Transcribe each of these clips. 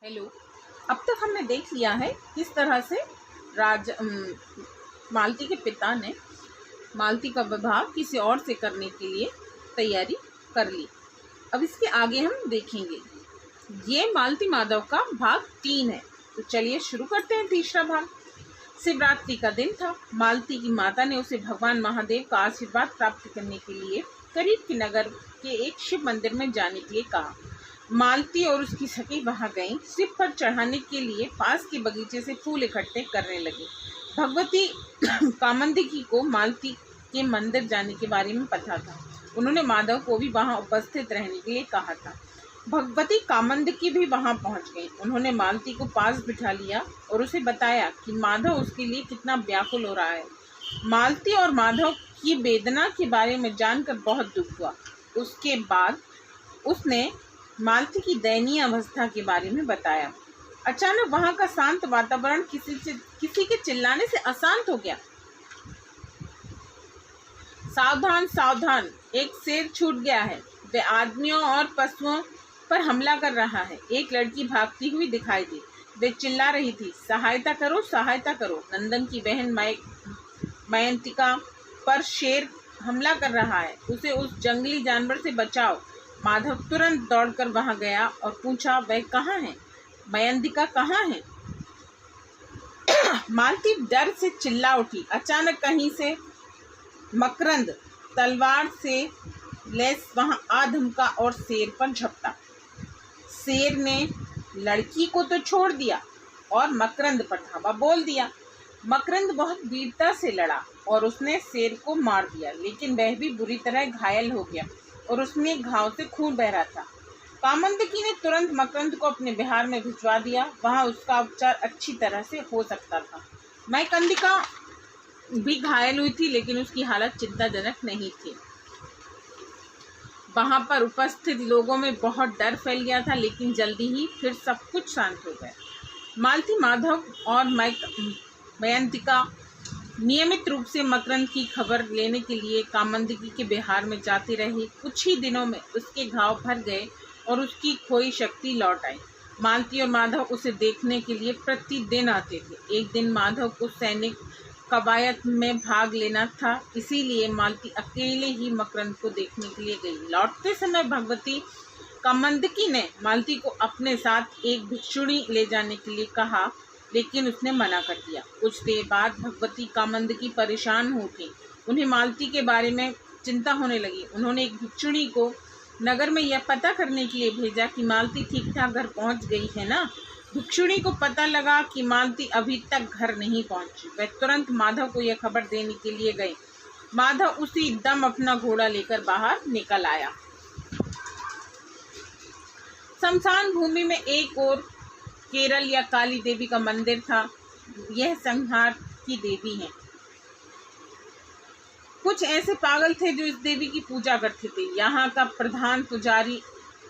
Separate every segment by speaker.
Speaker 1: Hello. अब तक हमने देख लिया है किस तरह से राज मालती के पिता ने मालती का विवाह किसी और से करने के लिए तैयारी कर ली। अब इसके आगे हम देखेंगे। ये मालती माधव का भाग 3 है। तो चलिए शुरू करते हैं तीसरा भाग। शिवरात्रि का दिन था। मालती की माता ने उसे भगवान महादेव का आशीर्वाद प्राप्त करने के लिए करीब के नगर के एक शिव मंदिर में जाने के लिए कहा। मालती और उसकी सखी वहां गईं। शिव पर चढ़ाने के लिए पास के बगीचे से फूल इकट्ठे करने लगे। भगवती कामंदकी को मालती के मंदिर जाने के बारे में पता था। उन्होंने माधव को भी वहां उपस्थित रहने के लिए कहा था। भगवती कामंदकी भी वहां पहुंच गई। उन्होंने मालती को पास बिठा लिया और उसे बताया कि माधव उसके लिए कितना व्याकुल हो रहा है। मालती और माधव की वेदना के बारे में जानकर बहुत दुख हुआ। उसके बाद उसने मालती की दयनीय अवस्था के बारे में बताया। अचानक वहां का शांत वातावरण किसी के चिल्लाने से अशांत हो गया। सावधान सावधान, एक शेर छूट गया है। वह आदमियों और पशुओं पर हमला कर रहा है। एक लड़की भागती हुई दिखाई दी। वे चिल्ला रही थी, सहायता करो सहायता करो। नंदन की बहन मयंतिका पर शेर हमला कर रहा है, उसे उस जंगली जानवर से बचाओ। माधव तुरंत दौड़कर वहां गया और पूछा, वह कहाँ है? मयंतिका कहाँ है? मालती डर से चिल्ला उठी। अचानक कहीं से मकरंद तलवार से लैस वहां आ धमका और शेर पर झपटा। शेर ने लड़की को तो छोड़ दिया और मकरंद पर धावा बोल दिया। मकरंद बहुत वीरता से लड़ा और उसने शेर को मार दिया, लेकिन वह भी बुरी तरह घायल हो गया और उसमें घाव से खून बह रहा था। कामंदकी ने तुरंत मकरंद को अपने बिहार में भिजवा दिया। वहां उसका उपचार अच्छी तरह से हो सकता था। मयंतिका भी घायल हुई थी, लेकिन उसकी हालत चिंताजनक नहीं थी। वहां पर उपस्थित लोगों में बहुत डर फैल गया था, लेकिन जल्दी ही फिर सब कुछ शांत हो गया। मालती, माधव और मयंतिका नियमित रूप से मकरंद की खबर लेने के लिए कामंदकी के बिहार में जाते रहे। कुछ ही दिनों में उसके घाव भर गए और उसकी खोई शक्ति लौट आई। मालती और माधव उसे देखने के लिए प्रतिदिन आते थे। एक दिन माधव को सैनिक कवायद में भाग लेना था, इसीलिए मालती अकेले ही मकरंद को देखने के लिए गई। लौटते समय भगवती कामंदकी ने मालती को अपने साथ एक भिक्षुणी ले जाने के लिए कहा, लेकिन उसने मना कर दिया। कुछ देर बाद भगवती कामंदकी परेशान हो उठी। उन्हें मालती के बारे में चिंता होने लगी। उन्होंने एक भिक्षुणी को नगर में यह पता करने के लिए भेजा कि मालती ठीक ठाक घर पहुंच गई है ना। भिक्षुणी को पता लगा कि मालती अभी तक घर नहीं पहुंची। वह तुरंत माधव को यह खबर देने के लिए गए। माधव उसी दम अपना घोड़ा लेकर बाहर निकल आया। शमशान भूमि में एक और केरल या काली देवी का मंदिर था। यह संहार की देवी है। कुछ ऐसे पागल थे जो इस देवी की पूजा करते थे। यहाँ का प्रधान पुजारी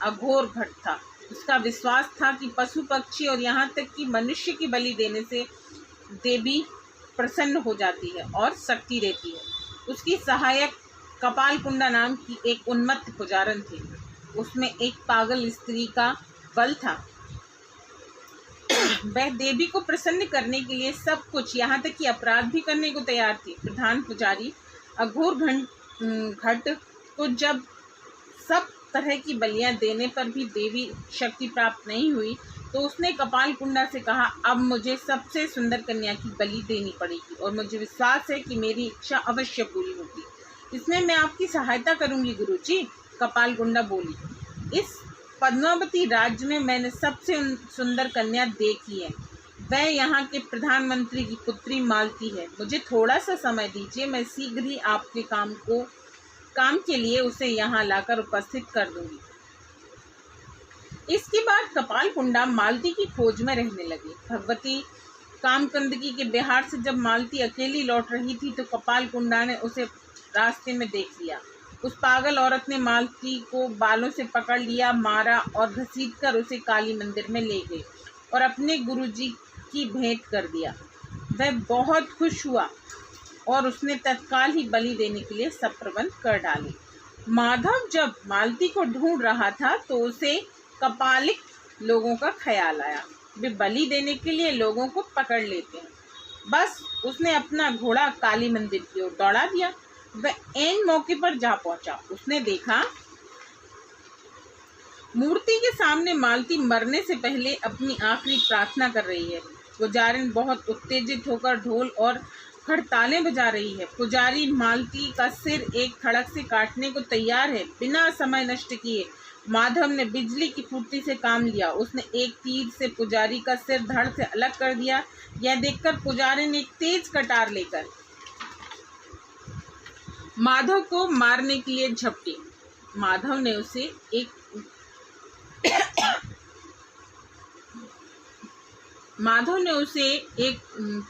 Speaker 1: अघोर भट्ट था। उसका विश्वास था कि पशु पक्षी और यहाँ तक कि मनुष्य की बलि देने से देवी प्रसन्न हो जाती है और शक्ति देती है। उसकी सहायक कपालकुंडा नाम की एक उन्मत्त पुजारन थी। उसमें एक पागल स्त्री का बल था। वह देवी को प्रसन्न करने के लिए सब कुछ, यहाँ तक कि अपराध भी करने को तैयार थी। प्रधान पुजारी अघोर भट्ट को जब सब तरह की बलियां देने पर भी देवी शक्ति प्राप्त नहीं हुई, तो उसने कपालकुंडा से कहा, अब मुझे सबसे सुंदर कन्या की बलि देनी पड़ेगी और मुझे विश्वास है कि मेरी इच्छा अवश्य पूरी होगी। इसमें मैं आपकी सहायता करूंगी गुरुजी। कपालकुंडा बोली, इस पद्मावती राज्य में मैंने सबसे सुंदर कन्या देखी है। वह यहाँ के प्रधानमंत्री की पुत्री मालती है। मुझे थोड़ा सा समय दीजिए, मैं शीघ्र ही आपके काम के लिए उसे यहाँ लाकर उपस्थित कर दूंगी। इसके बाद कपालकुंडा मालती की खोज में रहने लगी। भगवती कामकंदकी के बिहार से जब मालती अकेली लौट रही थी, तो कपालकुंडा ने उसे रास्ते में देख लिया। उस पागल औरत ने मालती को बालों से पकड़ लिया, मारा और घसीटकर उसे काली मंदिर में ले गई और अपने गुरुजी की भेंट कर दिया। वह बहुत खुश हुआ और उसने तत्काल ही बलि देने के लिए सब प्रबंध कर डाले। माधव जब मालती को ढूंढ रहा था, तो उसे कपालिक लोगों का ख्याल आया। वे बलि देने के लिए लोगों को पकड़ लेते हैं। बस उसने अपना घोड़ा काली मंदिर की ओर दौड़ा दिया। वह ऐन मौके पर जा पहुंचा। उसने देखा मूर्ति के सामने मालती मरने से पहले अपनी आखिरी प्रार्थना कर रही है। पुजारिन बहुत उत्तेजित होकर ढोल और खड़तालें बजा रही है। पुजारी मालती का सिर एक खड़क से काटने को तैयार है। बिना समय नष्ट किए माधव ने बिजली की फुर्ती से काम लिया। उसने एक तीर से पुजारी का सिर धड़ से अलग कर दिया। यह देखकर पुजारी ने एक तेज कटार लेकर माधव को मारने के लिए झपटी। माधव ने उसे एक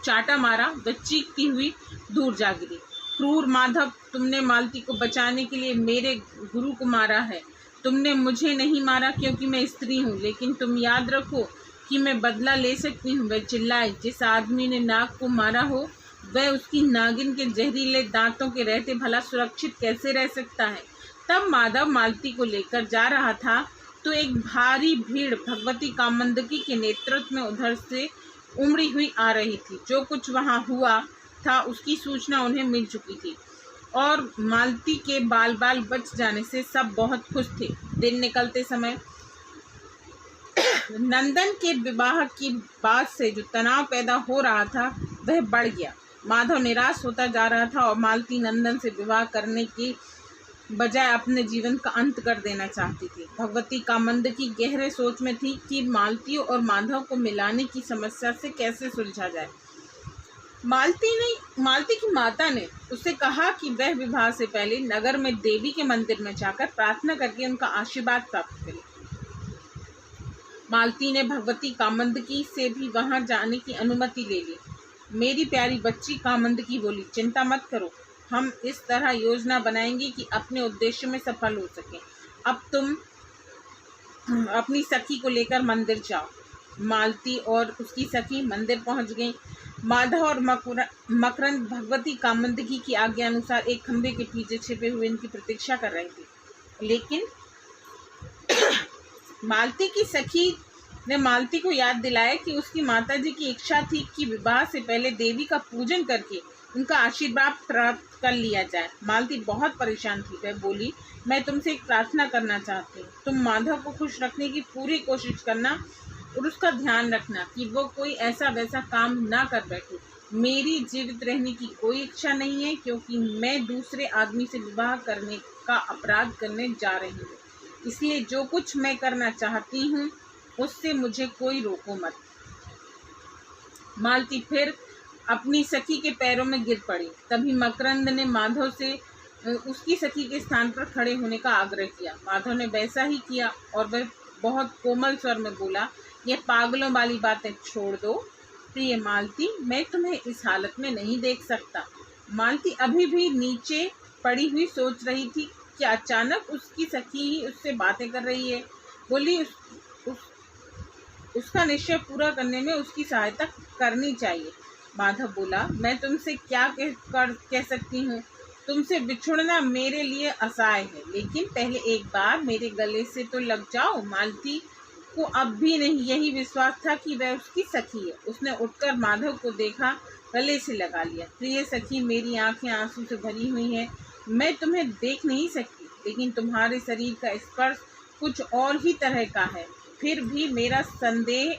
Speaker 1: चाटा मारा। वह चीखती हुई दूर जा गिरी। क्रूर माधव, तुमने मालती को बचाने के लिए मेरे गुरु को मारा है। तुमने मुझे नहीं मारा क्योंकि मैं स्त्री हूँ, लेकिन तुम याद रखो कि मैं बदला ले सकती हूँ। वह चिल्लाई। जिस आदमी ने नाग को मारा हो वह उसकी नागिन के जहरीले दांतों के रहते भला सुरक्षित कैसे रह सकता है। तब माधव मालती को लेकर जा रहा था तो एक भारी भीड़ भगवती कामंदकी के नेतृत्व में उधर से उमड़ी हुई आ रही थी। जो कुछ वहां हुआ था उसकी सूचना उन्हें मिल चुकी थी और मालती के बाल बाल बच जाने से सब बहुत खुश थे। दिन निकलते समय नंदन के विवाह की बात से जो तनाव पैदा हो रहा था वह बढ़ गया। माधव निराश होता जा रहा था और मालती नंदन से विवाह करने की बजाय अपने जीवन का अंत कर देना चाहती थी। भगवती कामंदकी गहरे सोच में थी कि मालती और माधव को मिलाने की समस्या से कैसे सुलझा जाए। मालती की माता ने उससे कहा कि वह विवाह से पहले नगर में देवी के मंदिर में जाकर प्रार्थना करके उनका आशीर्वाद प्राप्त करे। मालती ने भगवती कामंदकी से भी वहां जाने की अनुमति ले ली। मेरी प्यारी बच्ची, कामंदकी बोली, चिंता मत करो। हम इस तरह योजना बनाएंगे कि अपने उद्देश्य में सफल हो सके। अब तुम अपनी सखी को लेकर मंदिर जाओ। मालती और उसकी सखी मंदिर पहुंच गई। माधव और मकरंद भगवती कामंदकी की आज्ञा अनुसार एक खंबे के पीछे छिपे हुए इनकी प्रतीक्षा कर रहे थे। लेकिन मालती की सखी ने मालती को याद दिलाया कि उसकी माताजी की इच्छा थी कि विवाह से पहले देवी का पूजन करके उनका आशीर्वाद प्राप्त कर लिया जाए। मालती बहुत परेशान थी। वह बोली, मैं तुमसे एक प्रार्थना करना चाहती हूँ। तुम माधव को खुश रखने की पूरी कोशिश करना और उसका ध्यान रखना कि वो कोई ऐसा वैसा काम ना कर बैठे। मेरी जीवित रहने की कोई इच्छा नहीं है क्योंकि मैं दूसरे आदमी से विवाह करने का अपराध करने जा रही हूँ। इसलिए जो कुछ मैं करना चाहती हूँ उससे मुझे कोई रोको मत। मालती फिर अपनी सखी के पैरों में गिर पड़ी। तभी मकरंद ने माधव से उसकी सखी के स्थान पर खड़े होने का आग्रह किया। माधव ने वैसा ही किया और वह बहुत कोमल स्वर में बोला, यह पागलों वाली बातें छोड़ दो। प्रिय मालती, मैं तुम्हें इस हालत में नहीं देख सकता। मालती अभी भी नीचे पड़ी हुई सोच रही थी कि अचानक उसकी सखी ही उससे बातें कर रही है। बोली, उसका निश्चय पूरा करने में उसकी सहायता करनी चाहिए। माधव बोला, मैं तुमसे क्या कह सकती हूँ। तुमसे बिछुड़ना मेरे लिए असहाय है, लेकिन पहले एक बार मेरे गले से तो लग जाओ। मालती को अब भी नहीं यही विश्वास था कि वह उसकी सखी है। उसने उठकर माधव को देखा, गले से लगा लिया। प्रिय सखी, मेरी आंखें आंसू से भरी हुई हैं। मैं तुम्हें देख नहीं सकती, लेकिन तुम्हारे शरीर का स्पर्श कुछ और ही तरह का है। फिर भी मेरा संदेश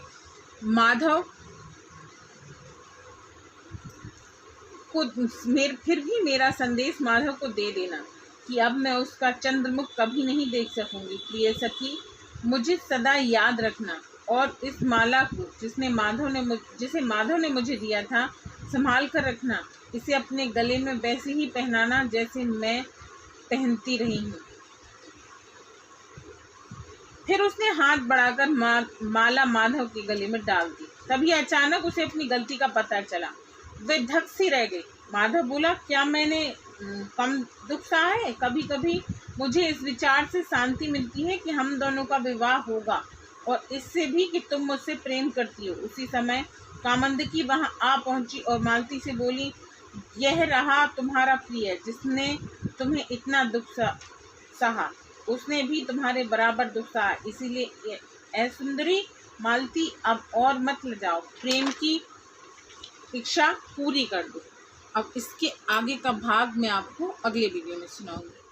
Speaker 1: माधव को दे देना कि अब मैं उसका चंद्रमुख कभी नहीं देख सकूंगी। प्रिय सखी, मुझे सदा याद रखना और इस माला को जिसे माधव ने मुझे दिया था संभाल कर रखना। इसे अपने गले में वैसे ही पहनाना जैसे मैं पहनती रही हूँ। फिर उसने हाथ बढ़ाकर माला माधव के गले में डाल दी। तभी अचानक उसे अपनी गलती का पता चला। वे धक सी रह गई। माधव बोला, क्या मैंने कम दुख सहा है? कभी कभी मुझे इस विचार से शांति मिलती है कि हम दोनों का विवाह होगा, और इससे भी कि तुम मुझसे प्रेम करती हो। उसी समय कामंदकी वहां आ पहुंची और मालती से बोली, यह रहा तुम्हारा प्रिय जिसने तुम्हें इतना दुख सहा। उसने भी तुम्हारे बराबर दुख सहा, इसीलिए ऐ सुंदरी मालती अब और मत लजाओ, प्रेम की इच्छा पूरी कर दो। अब इसके आगे का भाग मैं आपको अगले वीडियो में सुनाऊंगी।